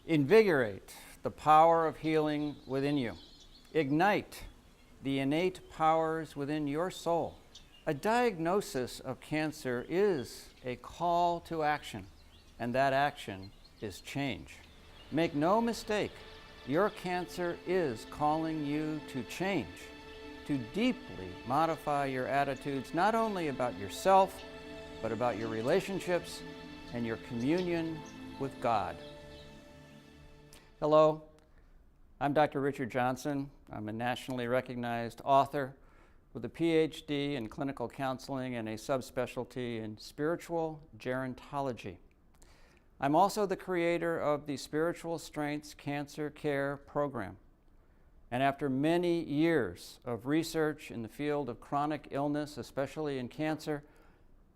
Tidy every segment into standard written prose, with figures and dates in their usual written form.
Invigorate the power of healing within you. Ignite the innate powers within your soul. A diagnosis of cancer is a call to action, and that action is change. Make no mistake, your cancer is calling you to change, to deeply modify your attitudes, not only about yourself, but about your relationships and your communion with God. Hello, I'm Dr. Richard Johnson. I'm a nationally recognized author with a PhD in clinical counseling and a subspecialty in spiritual gerontology. I'm also the creator of the Spiritual Strengths Cancer Care Program. And after many years of research in the field of chronic illness, especially in cancer,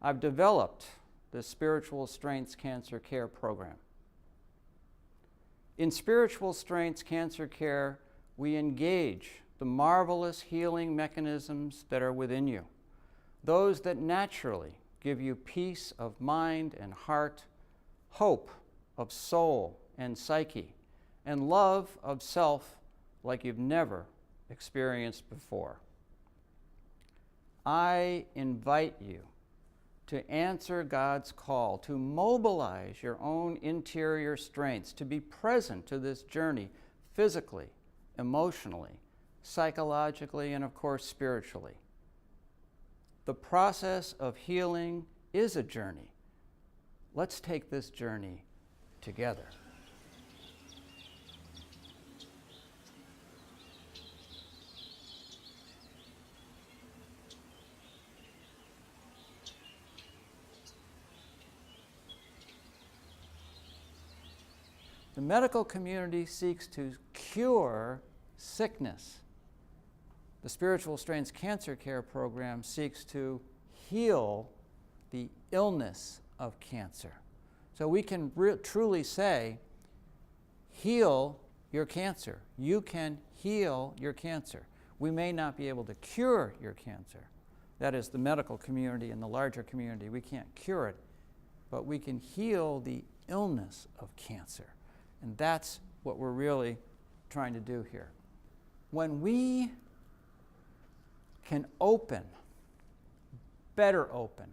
I've developed the Spiritual Strengths Cancer Care Program. In Spiritual Strengths Cancer Care, we engage the marvelous healing mechanisms that are within you, those that naturally give you peace of mind and heart, hope of soul and psyche, and love of self like you've never experienced before. I invite you to answer God's call, to mobilize your own interior strengths, to be present to this journey physically, emotionally, psychologically, and of course spiritually. The process of healing is a journey. Let's take this journey together. The medical community seeks to cure sickness. The Spiritual Strengths Cancer Care Program seeks to heal the illness of cancer. So we can truly say, heal your cancer. You can heal your cancer. We may not be able to cure your cancer. That is the medical community and the larger community. We can't cure it, but we can heal the illness of cancer. And that's what we're really trying to do here. When we can better open,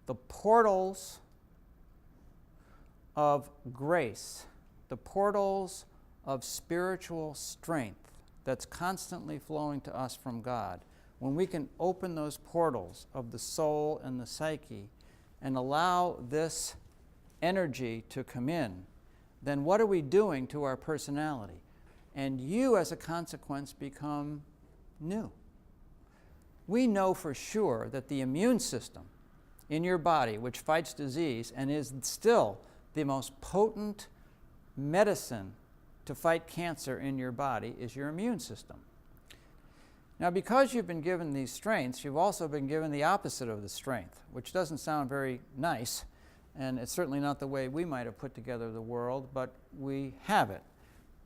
the portals of grace, the portals of spiritual strength that's constantly flowing to us from God, when we can open those portals of the soul and the psyche and allow this energy to come in, then what are we doing to our personality? And you, as a consequence, become new. We know for sure that the immune system in your body, which fights disease and is still the most potent medicine to fight cancer in your body, is your immune system. Now, because you've been given these strengths, you've also been given the opposite of the strength, which doesn't sound very nice, and it's certainly not the way we might have put together the world, but we have it.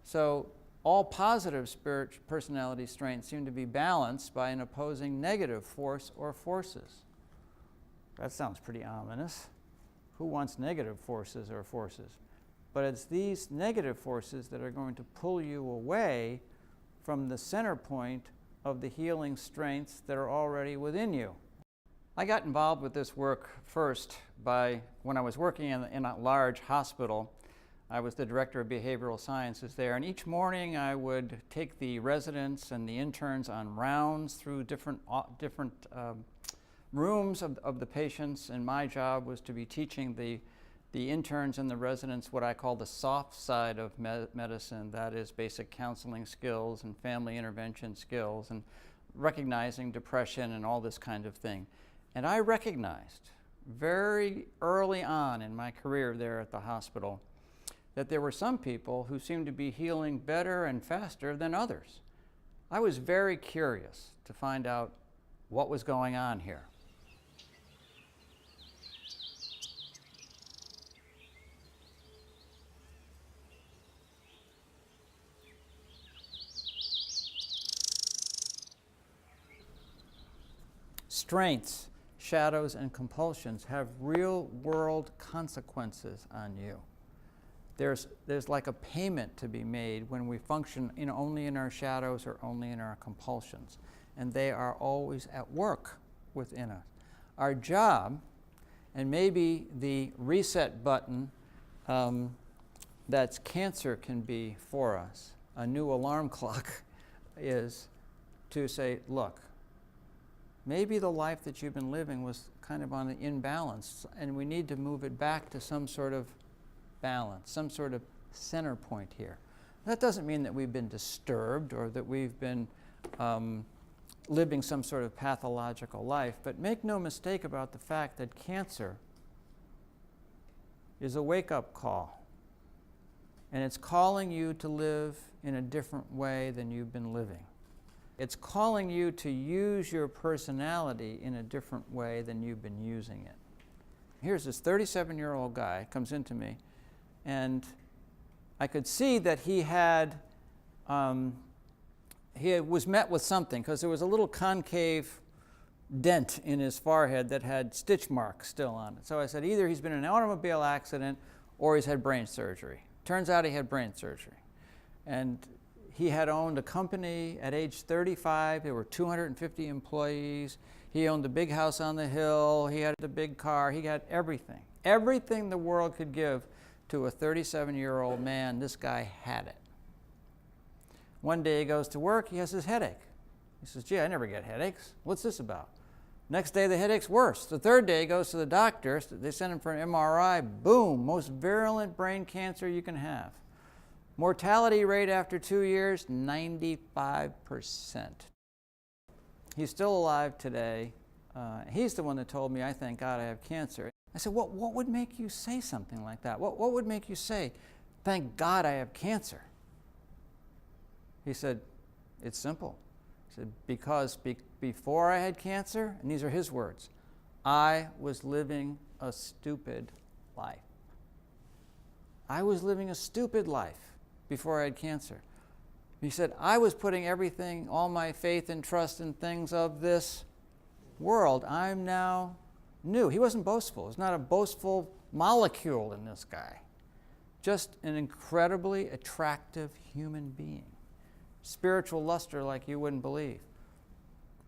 So all positive personality strengths seem to be balanced by an opposing negative force or forces. That sounds pretty ominous. Who wants negative forces or forces? But it's these negative forces that are going to pull you away from the center point of the healing strengths that are already within you. I got involved with this work first when I was working in a large hospital. I was the director of behavioral sciences there, and each morning I would take the residents and the interns on rounds through different rooms of the patients, and my job was to be teaching the interns and the residents what I call the soft side of medicine. That is basic counseling skills and family intervention skills and recognizing depression and all this kind of thing. And I recognized very early on in my career there at the hospital that there were some people who seemed to be healing better and faster than others. I was very curious to find out what was going on here. Strengths, shadows, and compulsions have real-world consequences on you. there's like a payment to be made when we function only in our shadows or only in our compulsions. And they are always at work within us. Our job, and maybe the reset button that's cancer can be for us, a new alarm clock, is to say, look, maybe the life that you've been living was kind of on the imbalance, and we need to move it back to some sort of balance, some sort of center point here. That doesn't mean that we've been disturbed or that we've been living some sort of pathological life, but make no mistake about the fact that cancer is a wake-up call, and it's calling you to live in a different way than you've been living. It's calling you to use your personality in a different way than you've been using it. Here's this 37-year-old guy comes into me, and I could see that he was met with something, because there was a little concave dent in his forehead that had stitch marks still on it. So I said, either he's been in an automobile accident or he's had brain surgery. Turns out he had brain surgery. And he had owned a company at age 35. There were 250 employees. He owned the big house on the hill. He had the big car. He had everything. Everything the world could give to a 37-year-old man, this guy had it. One day he goes to work, he has his headache. He says, gee, I never get headaches. What's this about? Next day the headache's worse. The third day he goes to the doctor. They send him for an MRI. Boom, most virulent brain cancer you can have. Mortality rate after 2 years, 95%. He's still alive today. He's the one that told me, I thank God I have cancer. I said, what would make you say something like that? What would make you say, thank God I have cancer? He said, it's simple. He said, because before I had cancer, and these are his words, I was living a stupid life. I was living a stupid life before I had cancer. He said, I was putting everything, all my faith and trust in things of this world. I'm now new. He wasn't boastful. There's not a boastful molecule in this guy. Just an incredibly attractive human being. Spiritual luster like you wouldn't believe.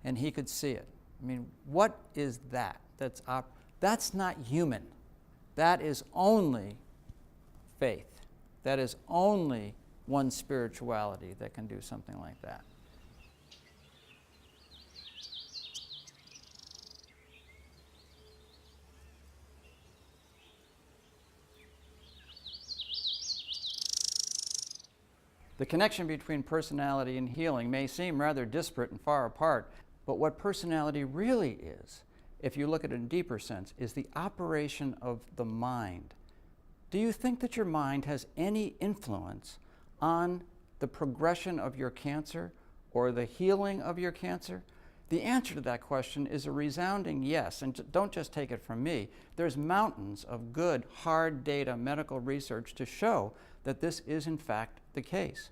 And he could see it. I mean, what is that? That's not human. That is only faith. That is only one spirituality that can do something like that. The connection between personality and healing may seem rather disparate and far apart, but what personality really is, if you look at it in a deeper sense, is the operation of the mind. Do you think that your mind has any influence on the progression of your cancer or the healing of your cancer? The answer to that question is a resounding yes, and don't just take it from me. There's mountains of good, hard data, medical research to show that this is in fact the case.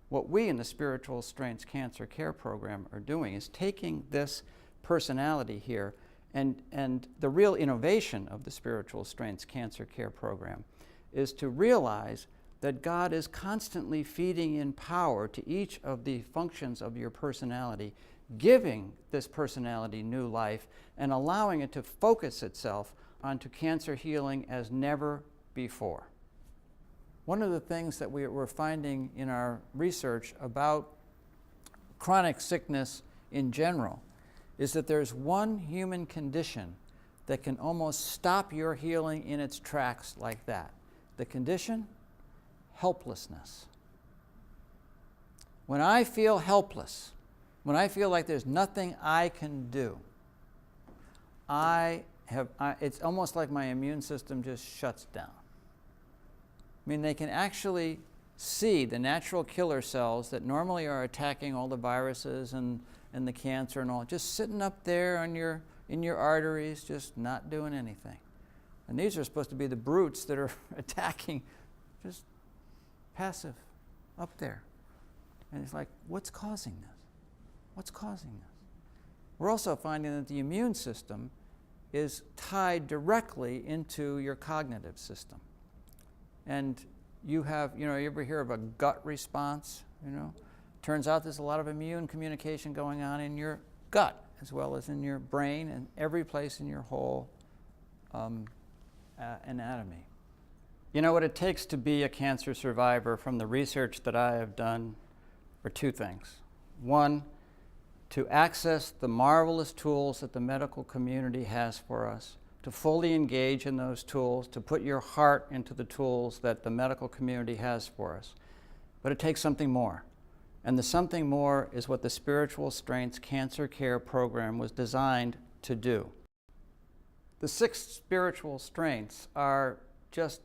What we in the Spiritual Strengths Cancer Care Program are doing is taking this personality here, and the real innovation of the Spiritual Strengths Cancer Care Program is to realize that God is constantly feeding in power to each of the functions of your personality, giving this personality new life and allowing it to focus itself onto cancer healing as never before. One of the things that we're finding in our research about chronic sickness in general is that there's one human condition that can almost stop your healing in its tracks like that. The condition? Helplessness. When I feel helpless, when I feel like there's nothing I can do, it's almost like my immune system just shuts down. I mean, they can actually see the natural killer cells that normally are attacking all the viruses and the cancer and all, just sitting up there in your arteries, just not doing anything. And these are supposed to be the brutes that are attacking, just passive, up there. And it's like, what's causing this? What's causing this? We're also finding that the immune system is tied directly into your cognitive system. And you have, you ever hear of a gut response, Turns out there's a lot of immune communication going on in your gut as well as in your brain and every place in your whole anatomy. What it takes to be a cancer survivor from the research that I have done are two things. One, to access the marvelous tools that the medical community has for us, to fully engage in those tools, to put your heart into the tools that the medical community has for us. But it takes something more. And the something more is what the Spiritual Strengths Cancer Care Program was designed to do. The 6 spiritual strengths are just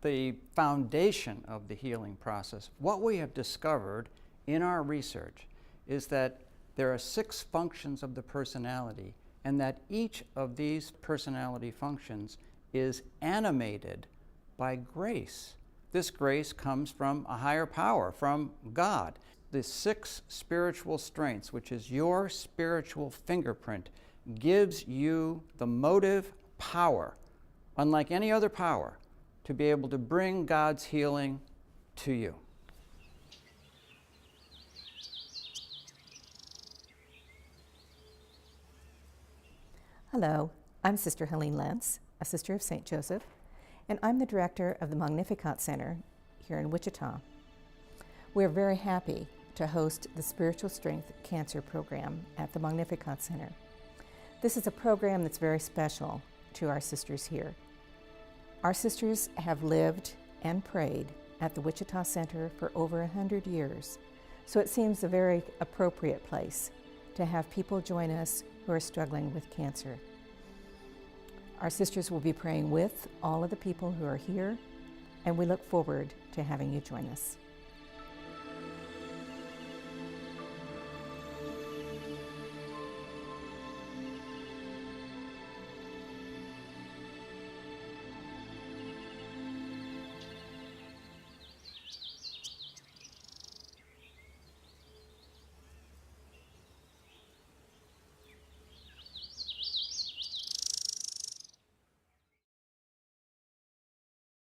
the foundation of the healing process. What we have discovered in our research is that there are 6 functions of the personality, and that each of these personality functions is animated by grace. This grace comes from a higher power, from God. The 6 spiritual strengths, which is your spiritual fingerprint, gives you the motive power, unlike any other power, to be able to bring God's healing to you. Hello, I'm Sister Helene Lentz, a Sister of St. Joseph, and I'm the director of the Magnificat Center here in Wichita. We're very happy to host the Spiritual Strength Cancer Program at the Magnificat Center. This is a program that's very special to our sisters here. Our sisters have lived and prayed at the Wichita Center for over 100 years, so it seems a very appropriate place to have people join us who are struggling with cancer. Our sisters will be praying with all of the people who are here, and we look forward to having you join us.